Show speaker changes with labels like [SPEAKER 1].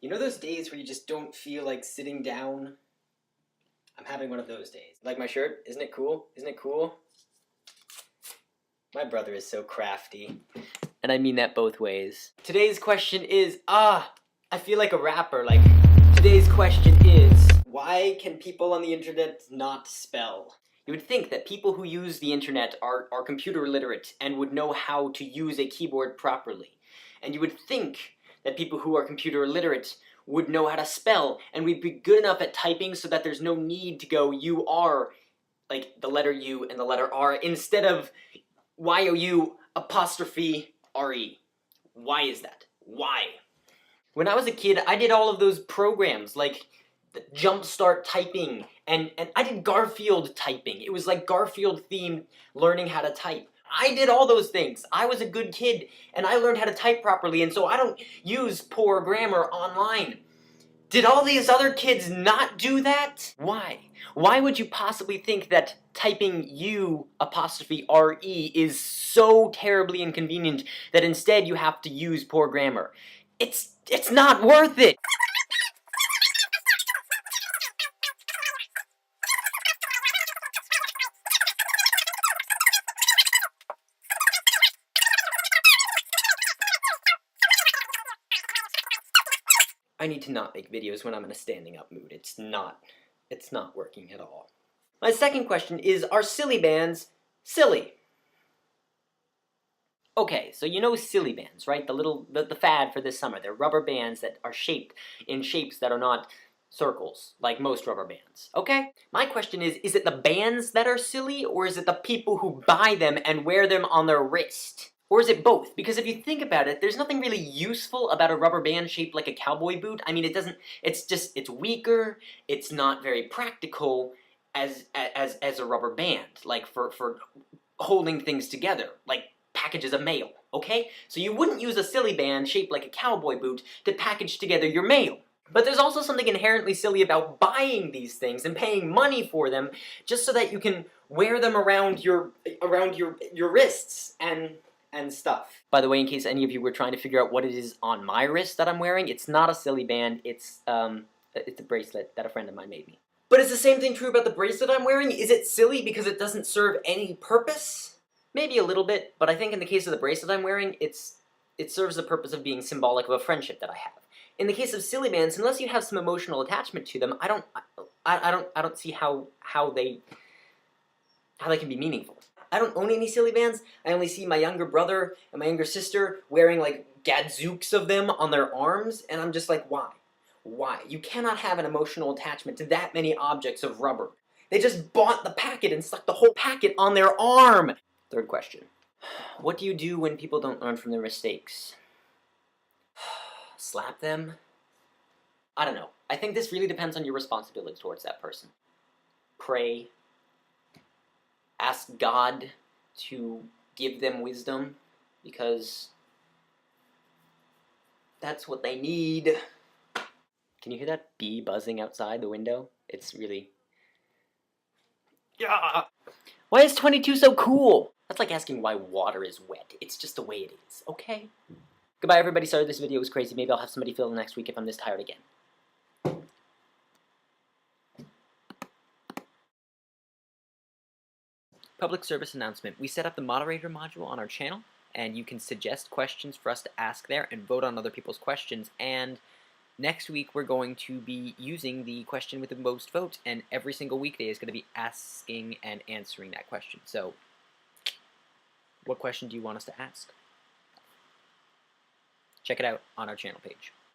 [SPEAKER 1] You know those days where you just don't feel like sitting down? I'm having one of those days. Like my shirt? Isn't it cool? Isn't it cool? My brother is so crafty. And I mean that both ways. Today's question is, I feel like a rapper. Like, today's question is, why can people on the internet not spell? You would think that people who use the internet are computer literate and would know how to use a keyboard properly. And you would think that people who are computer illiterate would know how to spell and we'd be good enough at typing so that there's no need to go you are, like the letter U and the letter R, instead of Y-O-U apostrophe R-E. Why is that? Why? When I was a kid, I did all of those programs, like the jumpstart typing, and I did Garfield typing. It was like Garfield themed learning how to type. I did all those things. I was a good kid, and I learned how to type properly, and so I don't use poor grammar online. Did all these other kids not do that? Why? Why would you possibly think that typing U apostrophe R-E is so terribly inconvenient that instead you have to use poor grammar? It's not worth it! I need to not make videos when I'm in a standing up mood. It's not working at all. My second question is, are silly bands silly? Okay, so you know silly bands, right? The fad for this summer. They're rubber bands that are shaped in shapes that are not circles, like most rubber bands. Okay? My question is it the bands that are silly, or is it the people who buy them and wear them on their wrist? Or is it both? Because if you think about it, there's nothing really useful about a rubber band shaped like a cowboy boot. I mean, it's weaker, it's not very practical as a rubber band, like for holding things together, like packages of mail, okay? So you wouldn't use a silly band shaped like a cowboy boot to package together your mail. But there's also something inherently silly about buying these things and paying money for them just so that you can wear them around your wrists and stuff. By the way, in case any of you were trying to figure out what it is on my wrist that I'm wearing, it's not a silly band, it's a bracelet that a friend of mine made me. But is the same thing true about the bracelet I'm wearing? Is it silly because it doesn't serve any purpose? Maybe a little bit, but I think in the case of the bracelet I'm wearing, it serves the purpose of being symbolic of a friendship that I have. In the case of silly bands, unless you have some emotional attachment to them, I don't see how they can be meaningful. I don't own any silly bands. I only see my younger brother and my younger sister wearing like gadzooks of them on their arms, and I'm just like, why? Why? You cannot have an emotional attachment to that many objects of rubber. They just bought the packet and stuck the whole packet on their arm! Third question. What do you do when people don't learn from their mistakes? Slap them? I don't know. I think this really depends on your responsibility towards that person. Pray. Ask God to give them wisdom, because that's what they need. Can you hear that bee buzzing outside the window? It's really... Yeah. Why is 22 so cool? That's like asking why water is wet. It's just the way it is, okay? Goodbye, everybody. Sorry this video was crazy. Maybe I'll have somebody fill in next week if I'm this tired again. Public service announcement. We set up the moderator module on our channel, and you can suggest questions for us to ask there and vote on other people's questions. And next week we're going to be using the question with the most votes, and every single weekday is going to be asking and answering that question. So, what question do you want us to ask? Check it out on our channel page.